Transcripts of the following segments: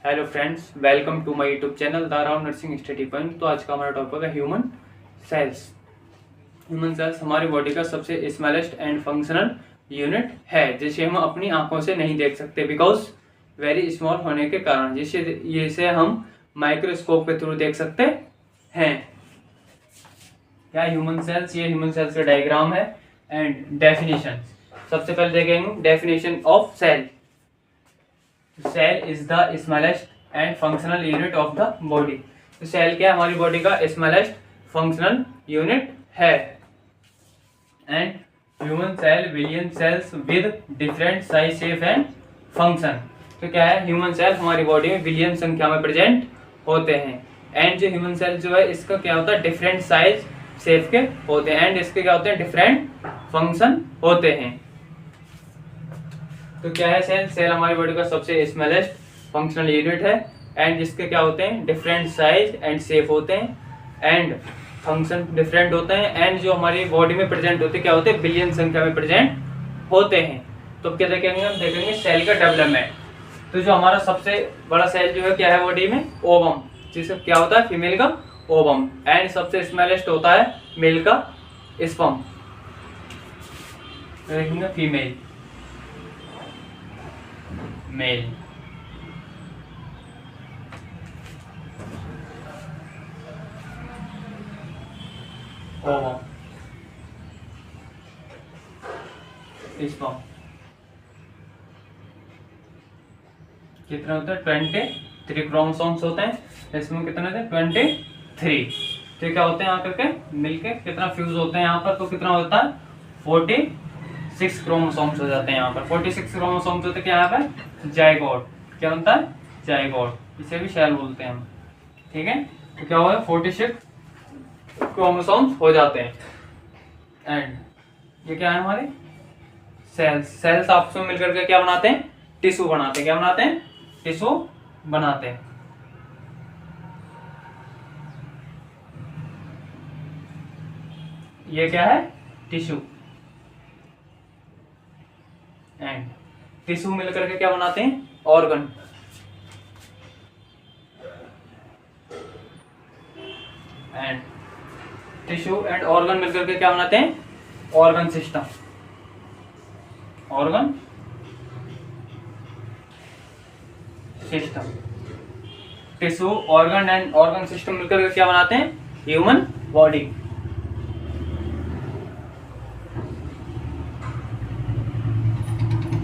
Hello friends, welcome to my YouTube channel the round nursing study point. तो आज का हमारा टॉपिक है ह्यूमन सेल्स। ह्यूमन सेल्स हमारी बॉडी का सबसे स्मॉलेस्ट एंड फंक्शनल यूनिट है, जिसे हम अपनी आंखों से नहीं देख सकते बिकॉज वेरी स्मॉल होने के कारण, जिसे हम माइक्रोस्कोप के थ्रू देख सकते हैं। क्या ह्यूमन सेल्स? ये ह्यूमन सेल्स का डायग्राम है एंड डेफिनेशन। सबसे पहले देखेंगे definition of cell. Cell is the smallest and functional unit of the body. तो सेल क्या है? हमारी बॉडी का स्मॉलेस्ट फंक्शनल यूनिट है। And human cell billion cells with different size, shape and function. तो क्या है? ह्यूमन सेल हमारी बॉडी में बिलियन संख्या में प्रेजेंट होते हैं। एंड जो ह्यूमन सेल जो है इसका क्या होता है? डिफरेंट साइज शेप के होते हैं एंड इसके क्या होते हैं? डिफरेंट फंक्शन होते हैं। तो क्या है सेल? सेल हमारी बॉडी का सबसे स्मॉलेस्ट फंक्शनल यूनिट है एंड जिसके क्या होते हैं? डिफरेंट साइज एंड शेप होते हैं एंड फंक्शन डिफरेंट होते हैं एंड जो हमारी बॉडी में प्रेजेंट होते हैं क्या होते हैं? बिलियन संख्या में प्रेजेंट होते हैं। तो क्या देखेंगे? हम देखेंगे सेल का डेवलपमेंट। तो जो हमारा सबसे बड़ा सेल जो है क्या है बॉडी में? ओवम, जिससे क्या होता है? फीमेल का ओवम। एंड सबसे स्मॉलेस्ट होता है मेल का स्पर्म। देखेंगे फीमेल, मेल। Ovum, sperm. कितने होते हैं? 23 क्रोमोसोम्स होते हैं। इसमें कितने होते हैं? 23। तो क्या होते हैं यहाँ करके मिलके कितना फ्यूज होते हैं यहाँ पर? तो कितना होता है? 46 क्रोमोसोम्स हो जाते हैं यहाँ पर। 46 क्रोमोसोम्स होते हैं क्या यहाँ पर? जाइगोट। क्या बनता है? जाइगोट। इसे भी सेल बोलते हैं हम। ठीक है, तो क्या होगा? 46 क्रोमोसोम्स हो जाते हैं। एंड ये क्या है हमारे? सेल्स। सेल्स आपस में मिलकर के क्या बनाते हैं? टिश्यू बनाते हैं। क्या बनाते हैं? टिश्यू बनाते हैं। ये क्या है? टिश्यू। एंड टिश्यू मिलकर के क्या बनाते हैं? Organ. And tissue and organ मिलकर के क्या बनाते हैं? Organ system. Organ system. Tissue, organ and organ system मिलकर के क्या बनाते हैं? Human body.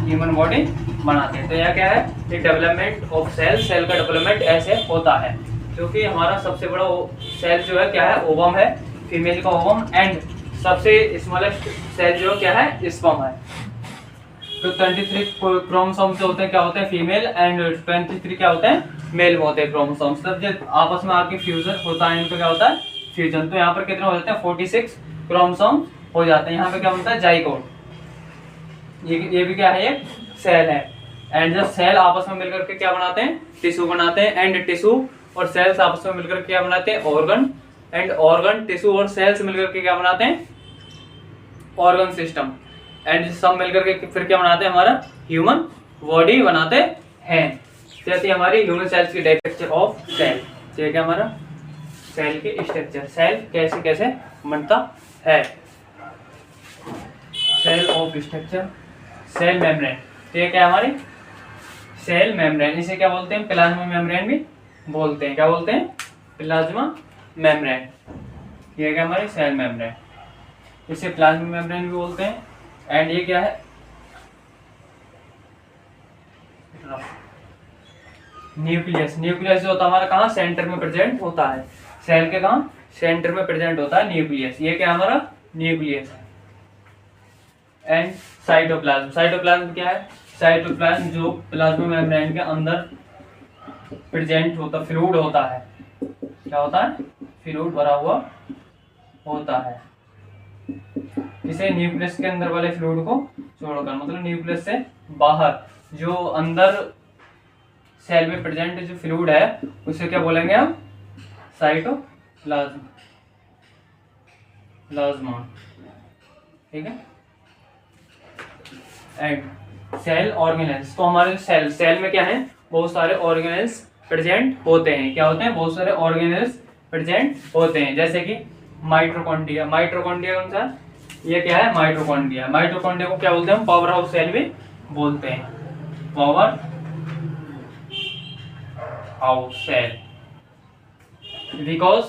ह्यूमन बॉडी बनाते हैं। तो यह क्या है? ये डेवलपमेंट ऑफ सेल। सेल का डेवलपमेंट ऐसे होता है क्योंकि हमारा सबसे बड़ा सेल जो है क्या है? ओवम है, फीमेल का ओवम। एंड सबसे स्मॉलेस्ट सेल जो क्या है? स्पर्म है। तो 23 क्रोमोसोम्स जो होते हैं क्या होते हैं? फीमेल। एंड 23 क्या होते हैं? मेल में होते हैं क्रोमोसोम्स। तब जब आपस में आके फ्यूजन होता है इनका क्या होता है? फ्यूजन। तो यहाँ पर कितने हो जाते हैं? 46 क्रोमोसोम हो जाते हैं। यहाँ पे क्या बनता है? जाइगोट। ये भी क्या है? ये सेल है। एंड जब सेल आपस में मिलकर के क्या बनाते हैं? टिश्यू बनाते हैं। एंड टिश्यू और सेल्स आपस में मिलकर क्या बनाते हैं? ऑर्गन। एंड ऑर्गन, टिश्यू और सेल्स मिलकर के क्या बनाते हैं? Organ system. एंड सब मिलकर के फिर क्या बनाते हैं? हमारा ह्यूमन बॉडी बनाते हैं। जैसे हमारी ह्यूमन सेल्स की स्ट्रक्चर ऑफ सेल। तो क्या हमारा सेल की स्ट्रक्चर? सेल कैसे कैसे बनता है? Cell of structure, cell membrane. तो ये क्या है हमारी? Cell membrane. इसे क्या बोलते हैं? प्लाज्मा मेम्ब्रेन भी बोलते हैं। क्या बोलते हैं? Plasma membrane. ये क्या हमारी? Cell membrane. इसे प्लाज्मा मेम्ब्रेन भी बोलते हैं। एंड ये क्या है? न्यूक्लियस। न्यूक्लियस जो होता है हमारा कहाँ? सेंटर में प्रेजेंट होता है। सेल के कहाँ? सेंटर में प्रेजेंट होता है न्यूक्लियस। ये क्या हमारा? न्यूक्लियस है। And cytoplasm. साइटोप्लाज्म क्या है? साइटोप्लाज्म जो प्लाज्मा मेम्ब्रेन के अंदर प्रेजेंट होता, फ्लूइड होता है। क्या होता है? फ्लूइड भरा हुआ होता है। इसे न्यूक्लियस के अंदर वाले फ्लूइड को छोड़कर, मतलब न्यूक्लियस से बाहर जो अंदर सेल में प्रेजेंट जो फ्लूइड है उसे क्या बोलेंगे हम? साइटोप्लाज्म। प्लाज्मा। ठीक है। And cell organelles. तो हमारे सेल में क्या है? बहुत सारे ऑर्गेनेल्स प्रेजेंट होते हैं। क्या होते हैं? बहुत सारे ऑर्गेनेल्स प्रेजेंट होते हैं, जैसे कि माइटोकॉन्ड्रिया। माइटोकॉन्ड्रिया कौन सा? ये क्या है? माइटोकॉन्ड्रिया। माइटोकॉन्ड्रिया को क्या बोलते हैं? पावर हाउस सेल भी बोलते हैं, powerhouse cell, because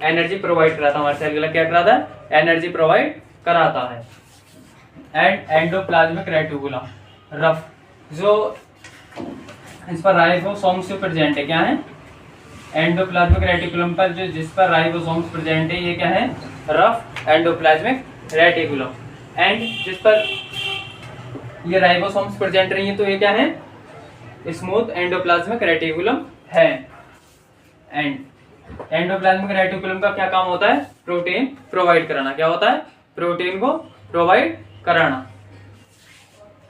energy provide कराता है हमारे सेल के लिए। क्या कराता है? एनर्जी प्रोवाइड कराता है। एंड एंडोप्लाज्मिक रेटिकुलम, रफ, जो इस पर राइबोसोम्स प्रेजेंट है। क्या है? एंडोप्लाज्मिक रेटिकुलम पर जो जिस पर राइबोसोम्स प्रेजेंट है, ये क्या है? Rough endoplasmic reticulum. एंड जिस पर ये राइबोसोम्स प्रेजेंट नहीं है, तो ये क्या है? स्मूथ एंडोप्लाज्मिक रेटिकुलम है। एंड एंडोप्लाज्मिक रेटिकुलम का क्या काम होता है? प्रोटीन प्रोवाइड कराना। क्या होता है? प्रोटीन को प्रोवाइड कराना।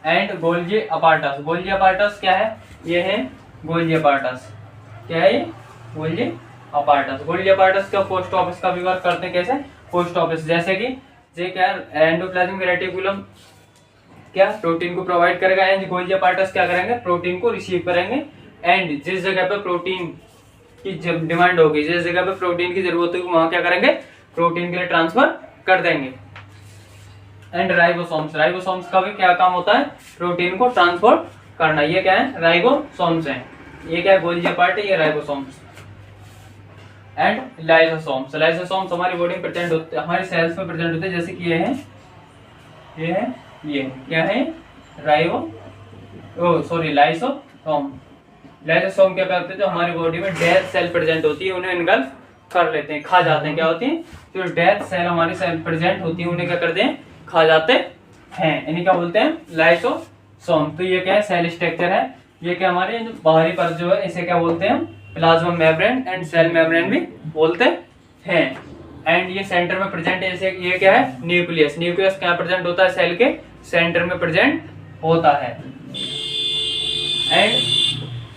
And Golgi apparatus, Golgi apparatus क्या है? ये है गोल्गी अपार्टस। क्या है ये? Golgi apparatus. गोल्गी अपार्टस का पोस्ट ऑफिस का भी वर्क करते हैं। कैसे? पोस्ट ऑफिस, जैसे कि ये क्या है? एंडोप्लाज्मिक रेटिकुलम क्या प्रोटीन को प्रोवाइड करेगा, एंड गोल्गी अपार्टस क्या करेंगे? प्रोटीन को रिसीव करेंगे। एंड जिस जगह पे प्रोटीन की जब डिमांड होगी, जिस जगह पे प्रोटीन की जरूरत होगी, वहां क्या करेंगे? प्रोटीन के लिए ट्रांसफर कर देंगे। एंड राइबोसोम्स, राइबोसोम्स का भी क्या काम होता है? प्रोटीन को ट्रांसपोर्ट करना। ये क्या है? राइबोसोम्स हैं। ये क्या है? गोल्गी पार्ट है, ये राइबोसोम्स। एंड लाइसोसोम्स, लाइसोसोम्स हमारी बॉडी में प्रेजेंट होते हैं, हमारे सेल्स में प्रेजेंट होते हैं, जैसे कि ये है, ये है, ये क्या है? लाइसोसोम। लाइसोसोम क्या करते हैं? जो हमारी बॉडी में डेड सेल प्रेजेंट होती है, उन्हें इनगल्फ कर लेते हैं, खा जाते हैं। क्या होती है? जो डेड सेल हमारी सेल प्रेजेंट होती है, उन्हें क्या करते हैं? खा जाते हैं। इन्हें क्या बोलते हैं? लाइसोसोम। तो ये क्या है? सेल स्ट्रक्चर है। ये क्या हमारे बाहरी परत जो है, इसे क्या बोलते हैं? Plasma membrane and cell membrane भी बोलते हैं। एंड ये सेंटर में प्रेजेंट है, जैसे ये क्या है? न्यूक्लियस। न्यूक्लियस क्या प्रेजेंट होता है? सेल के सेंटर में प्रेजेंट होता है। एंड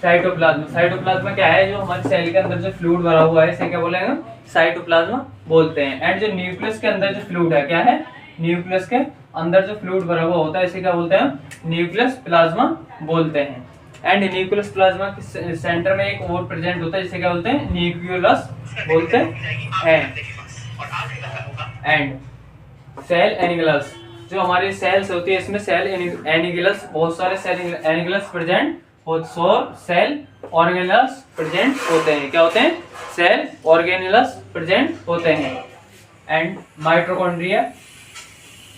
साइटोप्लाज्म, साइटोप्लाज्म क्या है? जो हमारे सेल के अंदर जो फ्लूइड भरा हुआ है, इसे क्या बोलेंगे? साइटोप्लाज्म बोलते हैं। एंड जो न्यूक्लियस के अंदर जो फ्लूइड है, क्या है? न्यूक्लियस के अंदर जो फ्लूइड भरा हुआ होता है, इसे क्या बोलते हैं? न्यूक्लियस प्लाज्मा बोलते हैं। एंड न्यूक्लियस प्लाज्मा के सेंटर में एक और प्रेजेंट होता है, जिसे क्या बोलते हैं? न्यूक्लियस बोलते हैं। एंड सेल एनिगल्स, जो हमारी सेल्स होती है, इसमें सेल एनिगल्स, बहुत सारे सेल एनिगल्स प्रेजेंट होते, सेल ऑर्गेनेल्स प्रेजेंट होते हैं। क्या होते हैं? सेल ऑर्गेनेल्स प्रेजेंट होते हैं। एंड माइटोकॉन्ड्रिया,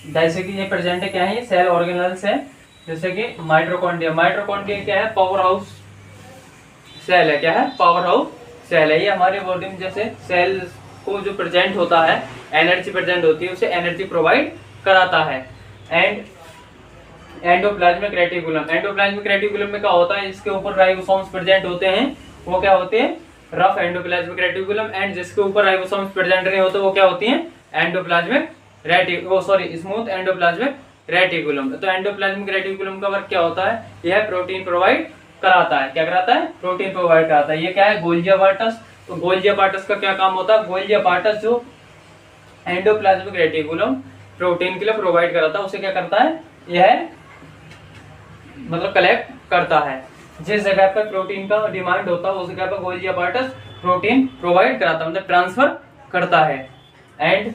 जैसे कि ये प्रेजेंट है, क्या है? ये सेल ऑर्गेनेल्स है, जैसे कि माइटोकॉन्ड्रिया। माइटोकॉन्ड्रिया क्या है? पावर हाउस सेल है। क्या है? पावर हाउस सेल है। ये हमारी बॉडी में जैसे सेल को जो प्रेजेंट होता है, एनर्जी प्रेजेंट होती है, उसे एनर्जी प्रोवाइड कराता है। And endoplasmic reticulum, endoplasmic reticulum में क्या होता है? इसके ऊपर राइबोसोम्स प्रेजेंट होते हैं, वो क्या होते हैं? Rough endoplasmic reticulum. एंड जिसके ऊपर राइबोसोम्स प्रेजेंट नहीं होते, वो क्या होती हैं? Endoplasmic smooth endoplasmic reticulum. तो एंडोप्लाज्मिक रेटिकुलम का वर्क क्या होता है? यह प्रोटीन प्रोवाइड कराता है। क्या कराता है? प्रोटीन प्रोवाइड कराता है। ये क्या है? Golgi apparatus. तो गोल्गी अपार्टस का क्या काम होता है? गोल्गी अपार्टस जो एंडोप्लाज्मिक रेटिकुलम प्रोटीन के लिए प्रोवाइड कराता है, उसे क्या करता है? यह मतलब कलेक्ट करता है। जिस जगह पर प्रोटीन का डिमांड होता है, उस जगह पर गोल्गी अपार्टस प्रोटीन प्रोवाइड कराता है, मतलब ट्रांसफर करता है। एंड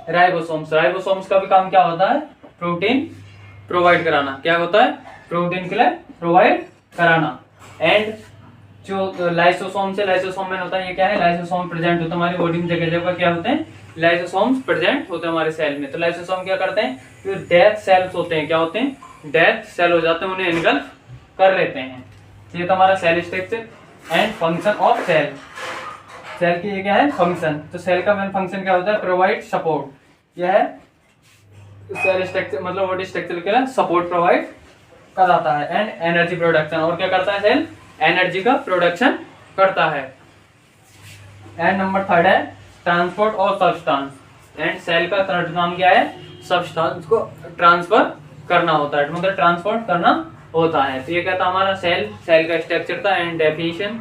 राइबोसोम्स, राइबोसोम्स का भी काम क्या होता है? प्रोटीन प्रोवाइड कराना। क्या होता है? प्रोटीन के लिए प्रोवाइड कराना। एंड जो लाइसोसोम से लाइसोसोम में होता है, ये क्या है? लाइसोसोम प्रेजेंट होता है हमारी बॉडी में, जगह जगह क्या होते हैं? लाइसोसोम्स प्रेजेंट होते हैं हमारे सेल में। तो लाइसोसोम क्या करते हैं? जो डेथ सेल्स होते हैं, क्या होते हैं? डेथ सेल हो जाते हैं, उन्हें इनगल्फ कर लेते हैं। ये तो हमारा cell structure and function of cell. Cell की ये क्या है? फंक्शन। तो सेल का मेन फंक्शन क्या होता है? Provide support. यह है सेल स्ट्रक्चर, मतलब बॉडी स्ट्रक्चर के लिए सपोर्ट प्रोवाइड कराता है। एंड एनर्जी प्रोडक्शन, और क्या करता है? सेल एनर्जी का प्रोडक्शन करता है। एंड नंबर थर्ड है ट्रांसपोर्ट और सब्सटेंस। एंड सेल का थर्ड काम क्या है? सब्सटेंस को ट्रांसफर करना होता है, मतलब ट्रांसपोर्ट करना होता है। तो ये कहता है हमारा सेल का स्ट्रक्चर था एंड डेफिनेशन।